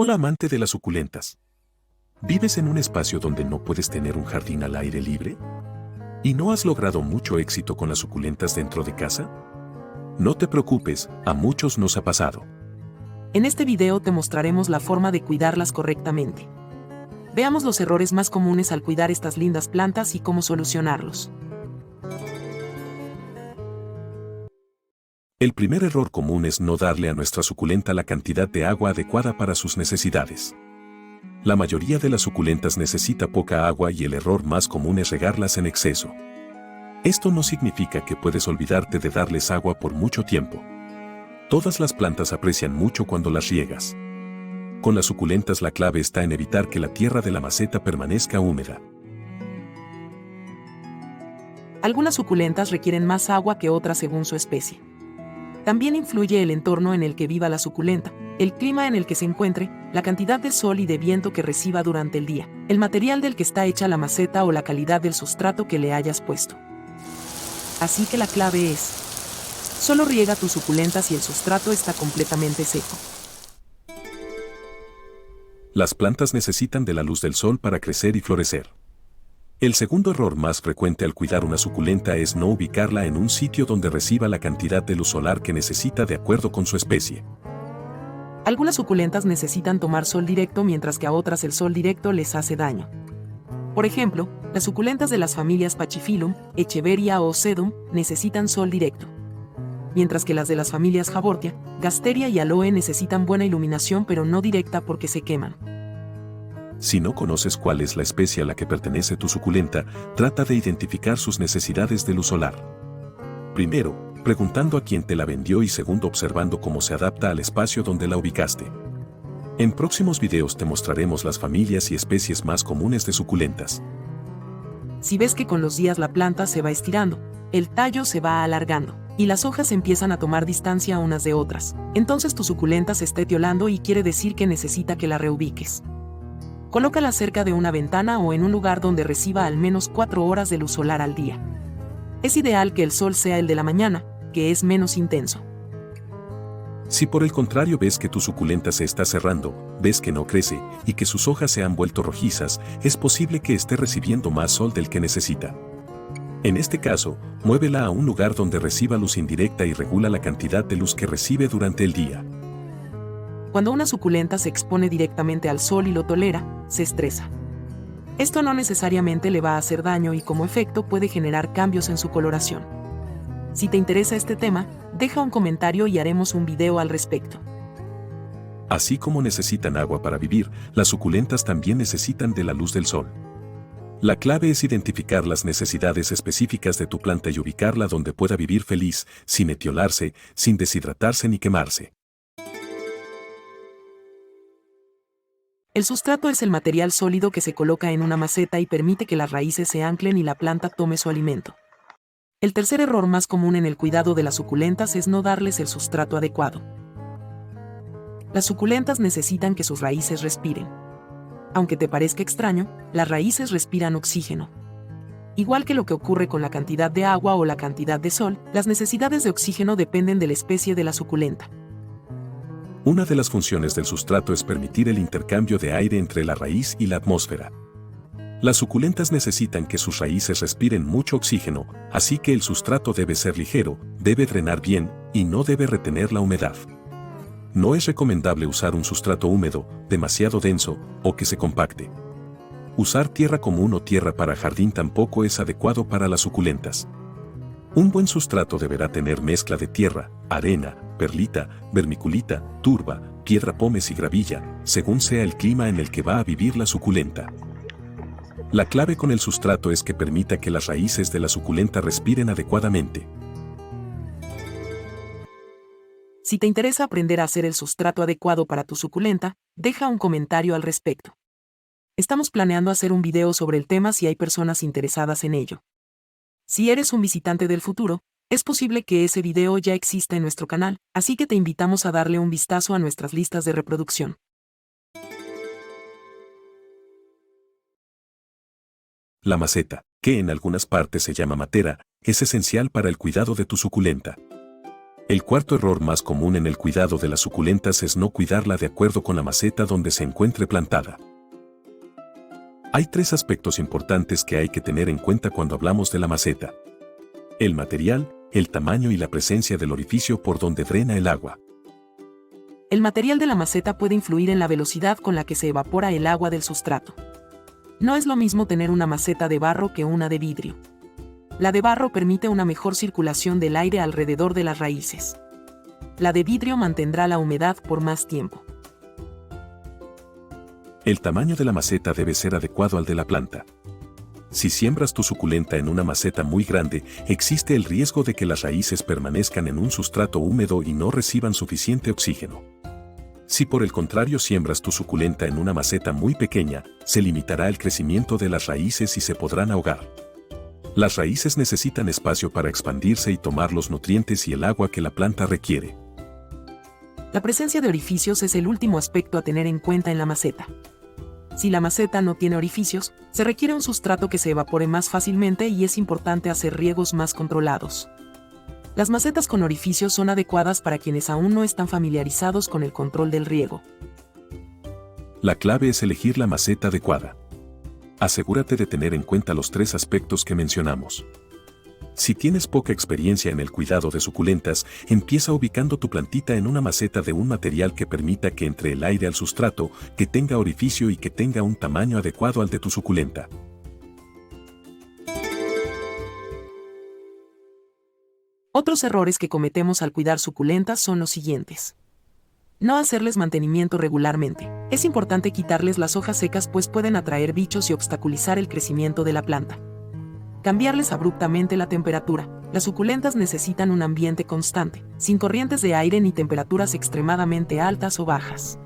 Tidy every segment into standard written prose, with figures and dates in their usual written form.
Hola amante de las suculentas. ¿Vives en un espacio donde no puedes tener un jardín al aire libre? ¿Y no has logrado mucho éxito con las suculentas dentro de casa? No te preocupes, a muchos nos ha pasado. En este video te mostraremos la forma de cuidarlas correctamente. Veamos los errores más comunes al cuidar estas lindas plantas y cómo solucionarlos. El primer error común es no darle a nuestra suculenta la cantidad de agua adecuada para sus necesidades. La mayoría de las suculentas necesita poca agua y el error más común es regarlas en exceso. Esto no significa que puedes olvidarte de darles agua por mucho tiempo. Todas las plantas aprecian mucho cuando las riegas. Con las suculentas la clave está en evitar que la tierra de la maceta permanezca húmeda. Algunas suculentas requieren más agua que otras según su especie. También influye el entorno en el que viva la suculenta, el clima en el que se encuentre, la cantidad de sol y de viento que reciba durante el día, el material del que está hecha la maceta o la calidad del sustrato que le hayas puesto. Así que la clave es: solo riega tus suculentas si el sustrato está completamente seco. Las plantas necesitan de la luz del sol para crecer y florecer. El segundo error más frecuente al cuidar una suculenta es no ubicarla en un sitio donde reciba la cantidad de luz solar que necesita de acuerdo con su especie. Algunas suculentas necesitan tomar sol directo mientras que a otras el sol directo les hace daño. Por ejemplo, las suculentas de las familias Pachyphyllum, Echeveria o Sedum necesitan sol directo. Mientras que las de las familias Haworthia, Gasteria y Aloe necesitan buena iluminación pero no directa porque se queman. Si no conoces cuál es la especie a la que pertenece tu suculenta, trata de identificar sus necesidades de luz solar. Primero, preguntando a quién te la vendió y segundo, observando cómo se adapta al espacio donde la ubicaste. En próximos videos te mostraremos las familias y especies más comunes de suculentas. Si ves que con los días la planta se va estirando, el tallo se va alargando y las hojas empiezan a tomar distancia unas de otras, entonces tu suculenta se está etiolando y quiere decir que necesita que la reubiques. Colócala cerca de una ventana o en un lugar donde reciba al menos 4 horas de luz solar al día. Es ideal que el sol sea el de la mañana, que es menos intenso. Si por el contrario ves que tu suculenta se está cerrando, ves que no crece y que sus hojas se han vuelto rojizas, es posible que esté recibiendo más sol del que necesita. En este caso, muévela a un lugar donde reciba luz indirecta y regula la cantidad de luz que recibe durante el día. Cuando una suculenta se expone directamente al sol y lo tolera, se estresa. Esto no necesariamente le va a hacer daño y como efecto puede generar cambios en su coloración. Si te interesa este tema, deja un comentario y haremos un video al respecto. Así como necesitan agua para vivir, las suculentas también necesitan de la luz del sol. La clave es identificar las necesidades específicas de tu planta y ubicarla donde pueda vivir feliz, sin etiolarse, sin deshidratarse ni quemarse. El sustrato es el material sólido que se coloca en una maceta y permite que las raíces se anclen y la planta tome su alimento. El tercer error más común en el cuidado de las suculentas es no darles el sustrato adecuado. Las suculentas necesitan que sus raíces respiren. Aunque te parezca extraño, las raíces respiran oxígeno. Igual que lo que ocurre con la cantidad de agua o la cantidad de sol, las necesidades de oxígeno dependen de la especie de la suculenta. Una de las funciones del sustrato es permitir el intercambio de aire entre la raíz y la atmósfera. Las suculentas necesitan que sus raíces respiren mucho oxígeno, así que el sustrato debe ser ligero, debe drenar bien y no debe retener la humedad. No es recomendable usar un sustrato húmedo, demasiado denso o que se compacte. Usar tierra común o tierra para jardín tampoco es adecuado para las suculentas. Un buen sustrato deberá tener mezcla de tierra, arena, perlita, vermiculita, turba, piedra pómez y gravilla, según sea el clima en el que va a vivir la suculenta. La clave con el sustrato es que permita que las raíces de la suculenta respiren adecuadamente. Si te interesa aprender a hacer el sustrato adecuado para tu suculenta, deja un comentario al respecto. Estamos planeando hacer un video sobre el tema si hay personas interesadas en ello. Si eres un visitante del futuro, es posible que ese video ya exista en nuestro canal, así que te invitamos a darle un vistazo a nuestras listas de reproducción. La maceta, que en algunas partes se llama matera, es esencial para el cuidado de tu suculenta. El cuarto error más común en el cuidado de las suculentas es no cuidarla de acuerdo con la maceta donde se encuentre plantada. Hay tres aspectos importantes que hay que tener en cuenta cuando hablamos de la maceta: el material, el tamaño y la presencia del orificio por donde drena el agua. El material de la maceta puede influir en la velocidad con la que se evapora el agua del sustrato. No es lo mismo tener una maceta de barro que una de vidrio. La de barro permite una mejor circulación del aire alrededor de las raíces. La de vidrio mantendrá la humedad por más tiempo. El tamaño de la maceta debe ser adecuado al de la planta. Si siembras tu suculenta en una maceta muy grande, existe el riesgo de que las raíces permanezcan en un sustrato húmedo y no reciban suficiente oxígeno. Si por el contrario siembras tu suculenta en una maceta muy pequeña, se limitará el crecimiento de las raíces y se podrán ahogar. Las raíces necesitan espacio para expandirse y tomar los nutrientes y el agua que la planta requiere. La presencia de orificios es el último aspecto a tener en cuenta en la maceta. Si la maceta no tiene orificios, se requiere un sustrato que se evapore más fácilmente y es importante hacer riegos más controlados. Las macetas con orificios son adecuadas para quienes aún no están familiarizados con el control del riego. La clave es elegir la maceta adecuada. Asegúrate de tener en cuenta los tres aspectos que mencionamos. Si tienes poca experiencia en el cuidado de suculentas, empieza ubicando tu plantita en una maceta de un material que permita que entre el aire al sustrato, que tenga orificio y que tenga un tamaño adecuado al de tu suculenta. Otros errores que cometemos al cuidar suculentas son los siguientes. No hacerles mantenimiento regularmente. Es importante quitarles las hojas secas pues pueden atraer bichos y obstaculizar el crecimiento de la planta. Cambiarles abruptamente la temperatura. Las suculentas necesitan un ambiente constante, sin corrientes de aire ni temperaturas extremadamente altas o bajas.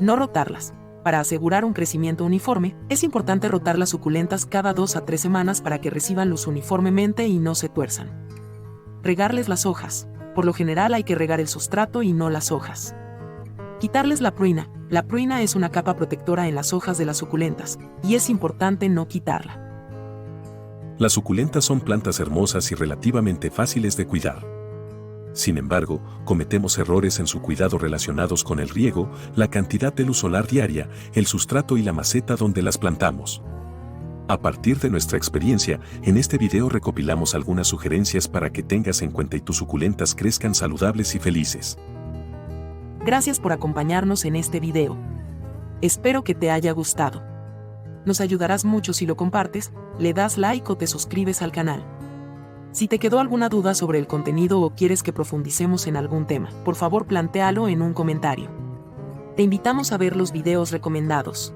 No rotarlas. Para asegurar un crecimiento uniforme, es importante rotar las suculentas cada 2 a 3 semanas para que reciban luz uniformemente y no se tuerzan. Regarles las hojas. Por lo general hay que regar el sustrato y no las hojas. Quitarles la pruina. La pruina es una capa protectora en las hojas de las suculentas, y es importante no quitarla. Las suculentas son plantas hermosas y relativamente fáciles de cuidar. Sin embargo, cometemos errores en su cuidado relacionados con el riego, la cantidad de luz solar diaria, el sustrato y la maceta donde las plantamos. A partir de nuestra experiencia, en este video recopilamos algunas sugerencias para que tengas en cuenta y tus suculentas crezcan saludables y felices. Gracias por acompañarnos en este video. Espero que te haya gustado. Nos ayudarás mucho si lo compartes, le das like o te suscribes al canal. Si te quedó alguna duda sobre el contenido o quieres que profundicemos en algún tema, por favor plantéalo en un comentario. Te invitamos a ver los videos recomendados.